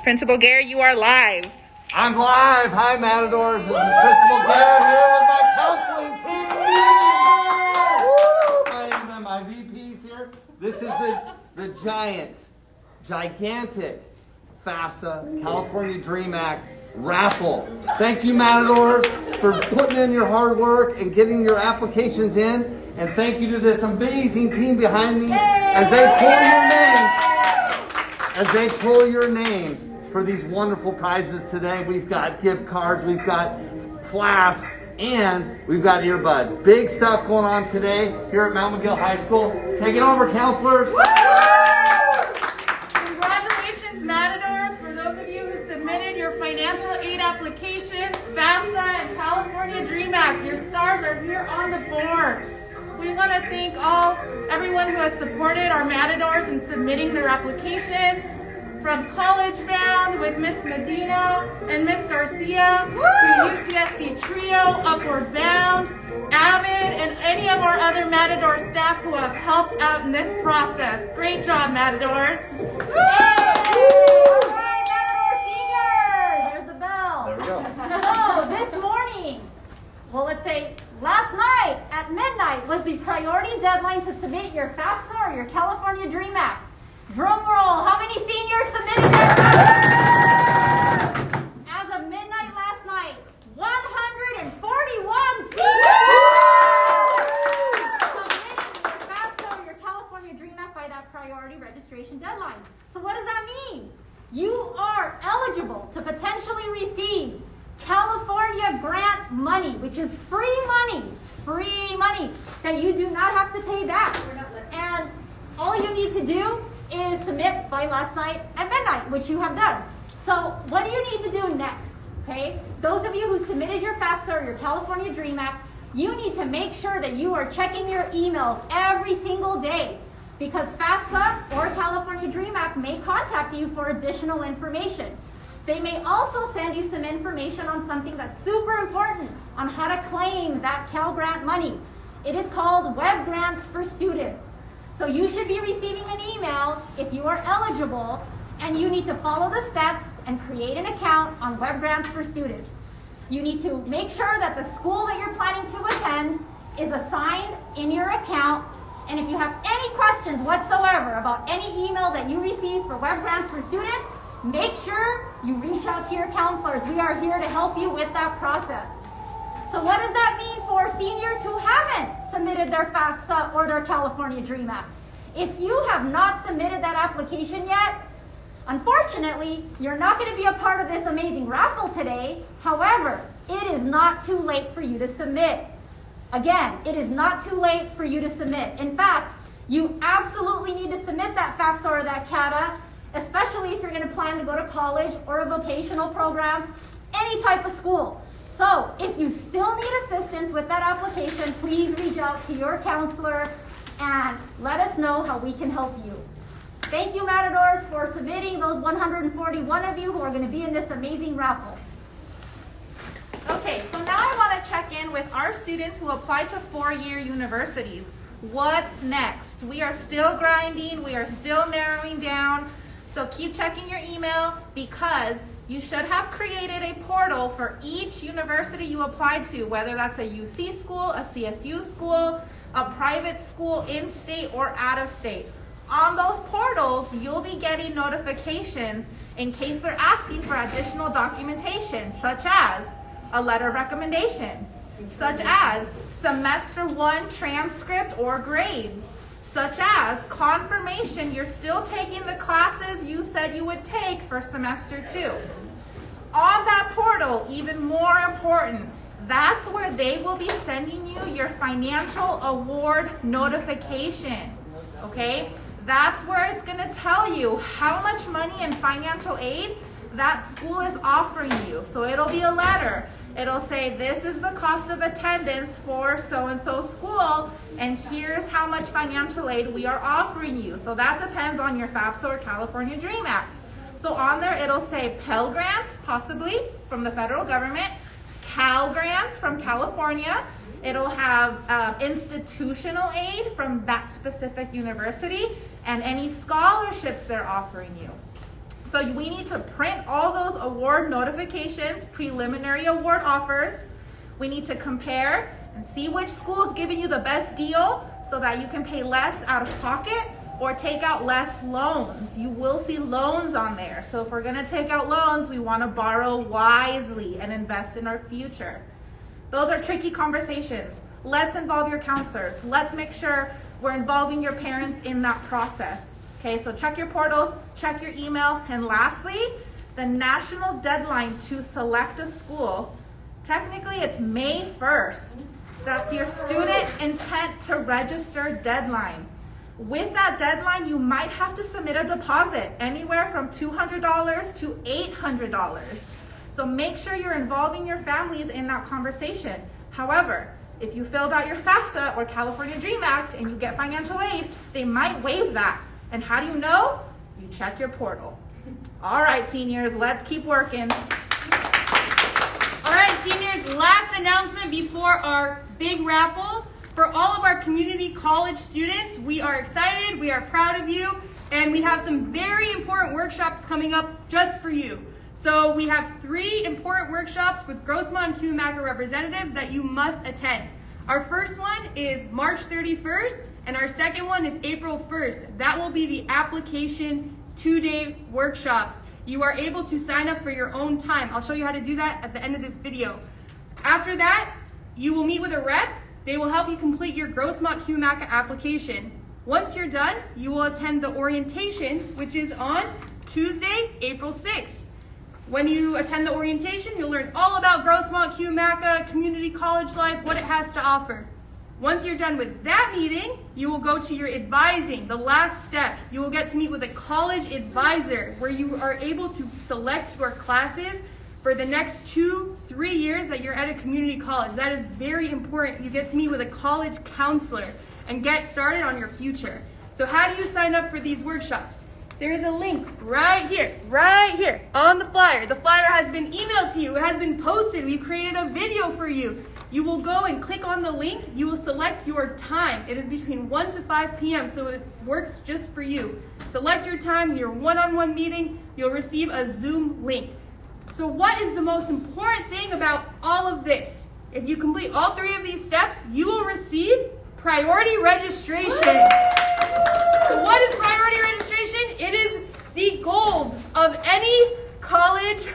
Principal Gare, you are live. I'm live. Hi, Matadors. This is Principal Gare here with my counseling team. My VPs here. This is the gigantic FAFSA California Dream Act raffle. Thank you, Matadors, for putting in your hard work and getting your applications in. And thank you to this amazing team behind me as they pull your names for these wonderful prizes today. We've got gift cards, we've got flasks, and we've got earbuds. Big stuff going on today here at Mount Miguel High School. Take it over, counselors. Congratulations, Matadors, for those of you who submitted your financial aid applications, FAFSA and California Dream Act. Your stars are here on the board. We want to thank everyone who has supported our Matadors in submitting their applications, from College Bound with Miss Medina and Miss Garcia to UCSD Trio, Upward Bound, Avid, and any of our other Matador staff who have helped out in this process. Great job, Matadors. All right, Matador Seniors, there's the bell. There we go. So this morning, well, let's say last night at midnight was the priority deadline to submit your FAFSA or your California Dream Act. Drum roll, how many seniors submitted their FAFSA? As of midnight last night, 141 seniors submitted your FAFSA or your California Dream Act by that priority registration deadline. So what does that mean? You are eligible to potentially receive California grant money, which is free money that you do not have to pay back. And all you need to do is submit by last night at midnight, which you have done. So what do you need to do next? Okay, those of you who submitted your FAFSA or your California Dream Act, you need to make sure that you are checking your emails every single day, because FAFSA or California Dream Act may contact you for additional information. They may also send you some information on something that's super important on how to claim that Cal Grant money. It is called Web Grants for Students. So you should be receiving an email if you are eligible, and you need to follow the steps and create an account on Web Grants for Students. You need to make sure that the school that you're planning to attend is assigned in your account. And if you have any questions whatsoever about any email that you receive for Web Grants for Students, make sure you reach out to your counselors. We are here to help you with that process. So what does that mean for seniors who haven't submitted their FAFSA or their California Dream Act? If you have not submitted that application yet, unfortunately, you're not going to be a part of this amazing raffle today. However, it is not too late for you to submit. Again, it is not too late for you to submit. In fact, you absolutely need to submit that FAFSA or that CATA, especially if you're going to plan to go to college or a vocational program, any type of school. So if you still need assistance with that application, please reach out to your counselor and let us know how we can help you. Thank you, Matadors, for submitting, those 141 of you who are going to be in this amazing raffle. Okay, so now I want to check in with our students who applied to four-year universities. What's next? We are still grinding. We are still narrowing down. So keep checking your email, because you should have created a portal for each university you applied to, whether that's a UC school, a CSU school, a private school, in-state or out of state. On those portals, you'll be getting notifications in case they're asking for additional documentation, such as a letter of recommendation, such as semester 1 transcript or grades, such as confirmation you're still taking the classes you said you would take for semester 2. On that portal, even more important, that's where they will be sending you your financial award notification, okay? That's where it's gonna tell you how much money in financial aid that school is offering you. So it'll be a letter. It'll say, this is the cost of attendance for so-and-so school, and here's how much financial aid we are offering you. So that depends on your FAFSA or California Dream Act. So on there, it'll say Pell Grant, possibly, from the federal government, Cal Grant from California. It'll have institutional aid from that specific university, and any scholarships they're offering you. So we need to print all those award notifications, preliminary award offers. We need to compare and see which school is giving you the best deal so that you can pay less out of pocket or take out less loans. You will see loans on there. So if we're gonna take out loans, we wanna borrow wisely and invest in our future. Those are tricky conversations. Let's involve your counselors. Let's make sure we're involving your parents in that process. Okay, so check your portals, check your email, and lastly, the national deadline to select a school, technically it's May 1st. That's your student intent to register deadline. With that deadline, you might have to submit a deposit, anywhere from $200 to $800. So make sure you're involving your families in that conversation. However, if you filled out your FAFSA or California Dream Act and you get financial aid, they might waive that. And how do you know? You check your portal. All right, seniors, let's keep working. All right, seniors, last announcement before our big raffle. For all of our community college students, we are excited, we are proud of you, and we have some very important workshops coming up just for you. So we have 3 important workshops with Grossmont and Cuyamaca representatives that you must attend. Our first one is March 31st, and our second one is April 1st. That will be the application 2-day workshops. You are able to sign up for your own time. I'll show you how to do that at the end of this video. After that, you will meet with a rep. They will help you complete your Grossmont Cuyamaca application. Once you're done, you will attend the orientation, which is on Tuesday, April 6th. When you attend the orientation, you'll learn all about Grossmont Cuyamaca, community college life, what it has to offer. Once you're done with that meeting, you will go to your advising, the last step. You will get to meet with a college advisor where you are able to select your classes for the next 2-3 years that you're at a community college. That is very important. You get to meet with a college counselor and get started on your future. So how do you sign up for these workshops? There is a link right here on the flyer. The flyer has been emailed to you. It has been posted. We've created a video for you. You will go and click on the link. You will select your time. It is between 1 to 5 p.m., so it works just for you. Select your time, your one-on-one meeting. You'll receive a Zoom link. So what is the most important thing about all of this? If you complete all 3 of these steps, you will receive priority registration. So what is priority registration? It is the gold of any college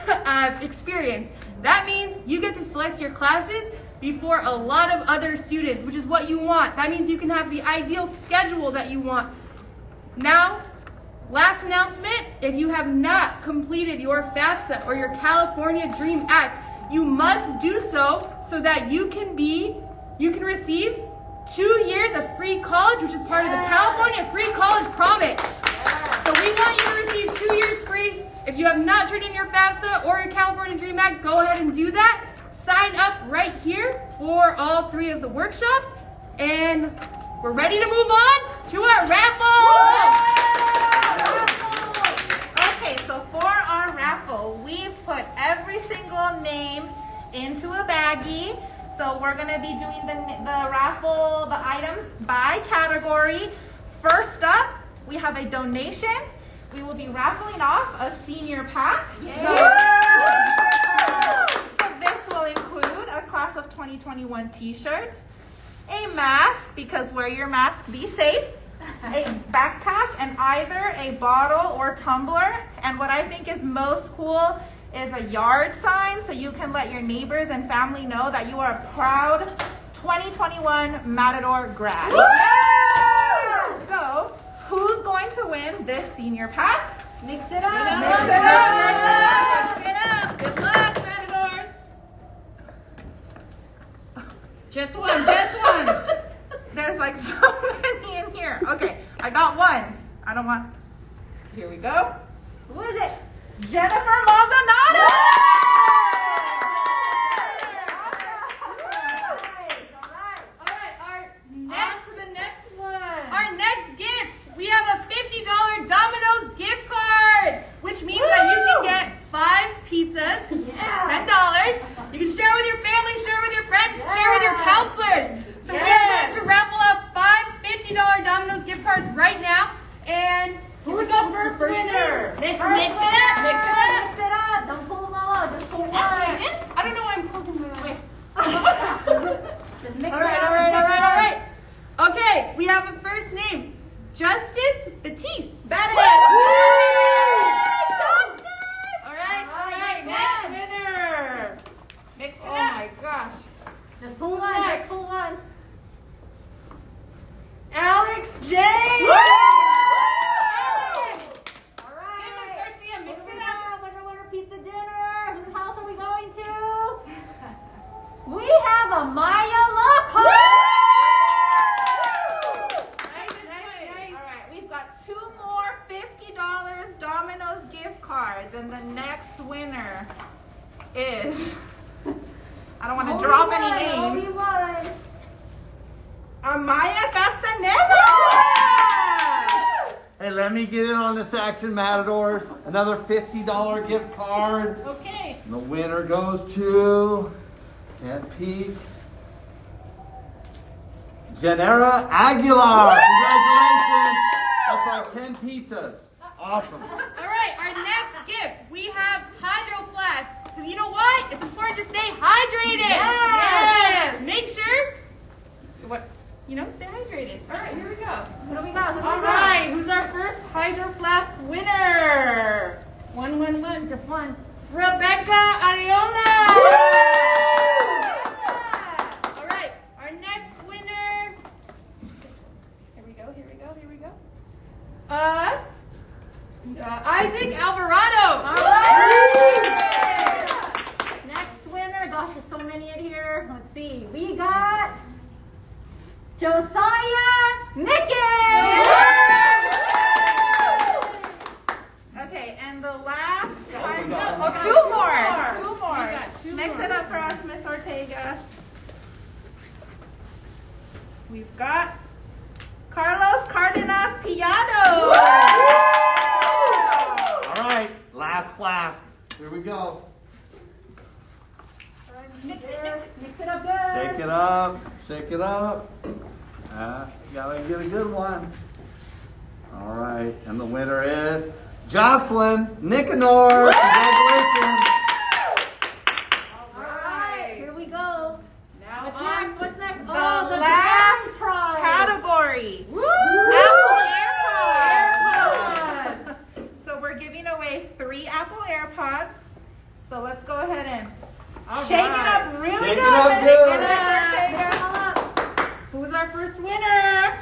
experience. That means you get to select your classes before a lot of other students, which is what you want. That means you can have the ideal schedule that you want. Now, last announcement, if you have not completed your FAFSA or your California Dream Act, you must do so that you can receive 2 years of free college, which is part of the California Free College Promise. So we want you to receive 2 years free. If you have not turned in your FAFSA or your California Dream Act, go ahead and do that. Sign up right here for all 3 of the workshops, and we're ready to move on to our raffle. Okay, so for our raffle, we've put every single name into a baggie. So we're gonna be doing the raffle, the items by category. First up, we have a donation. We will be raffling off a senior pack. So this will include a class of 2021 t-shirts, a mask, because wear your mask, be safe, a backpack, and either a bottle or tumbler. And what I think is most cool is a yard sign, so you can let your neighbors and family know that you are a proud 2021 Matador grad. So, who's going to win this senior pack? Mix it up. Mix it up. Mix it up. Good luck, Matadors. Just one. There's like so many in here. Okay, I got one. I don't want. Here we go. Who is it? Jennifer Maldonado. Our next gifts, we have a $50 Domino's gift card, which means that you can get 5 pizzas, $10. You can share with your family, share with your friends, share with your counselors. So we're going to raffle up 5 $50 Domino's gift cards right now. And who's the first winner? Let's mix it up. right, we have a first name. Justice Batiste. That is. All right. All right, next winner. Mix it Oh up. my gosh. Just pull one, just pull one. Alex J. All right. Hey, Miss Garcia, mix it up. Winner, pizza dinner. Whose house are we going to? We have a Maya Lockhart. Nice. All right, we've got 2 more $50 Domino's gift cards, and the next winner is. I don't want to drop any names. Amaya Castaneda. Hey, let me get in on this action, Matadors. Another $50 gift card. Okay. And the winner goes to, can't peek, Janera Aguilar. Congratulations. That's like 10 pizzas. Awesome. All right, our next gift, we have Hydroflasks. Because you know what? It's important to stay hydrated. Yes. Make sure, stay hydrated. All right, here we go. What do we got? All right, who's our first Hydroflask winner? One. Just one. Rebecca Ariola. All right, our next winner. Here we go. Isaac Alvarado. All right. Next winner. Gosh, there's so many in here. Let's see. We got Josiah Nickens. Okay, and the last. Oh, 2 more. We got 2 Mix more. it up for us, Miss Ortega. We've got Carlos Cardenas Piano. All right, last flask. Here we go. Mix it up good. Shake it up. Gotta get a good one. All right, and the winner is Jocelyn Nicanor. Congratulations. All right. Here we go. Now What's on next? What's next? The Oh, the last grand prize. category. Woo! Apple AirPods. So we're giving away 3 Apple AirPods. So let's go ahead and shake it up really Shake it good. up good. Miss Ortega. Who's our first winner?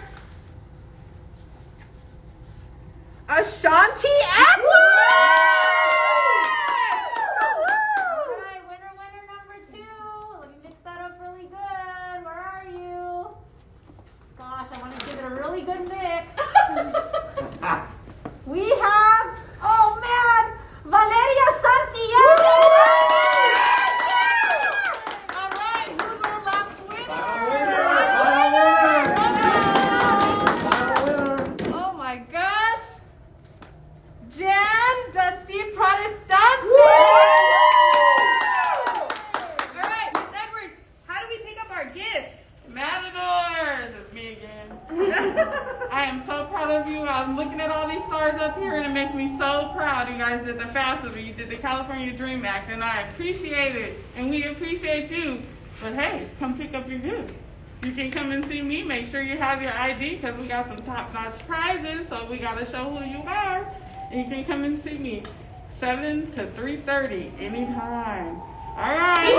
Ashanti Apple. All right, winner number 2. Let me mix that up really good. Where are you? Gosh, I want to give it a really good mix. We have, oh man, Valeria Santiago. All right, who's our last winner? Oh my gosh. Jan Dusty Protestante. All right, Miss Edwards, how do we pick up our gifts? Matadors, it's me again. I am so proud of you. I'm looking at all these stars up here and it makes me so proud. You guys did the FAFSA, you did the California Dream Act, and I appreciate it. And we appreciate you. But hey, come pick up your gifts. You can come and see me. Make sure you have your ID because we got some top-notch prizes, so we got to show who you are. And you can come and see me 7 to 3:30 anytime. All right.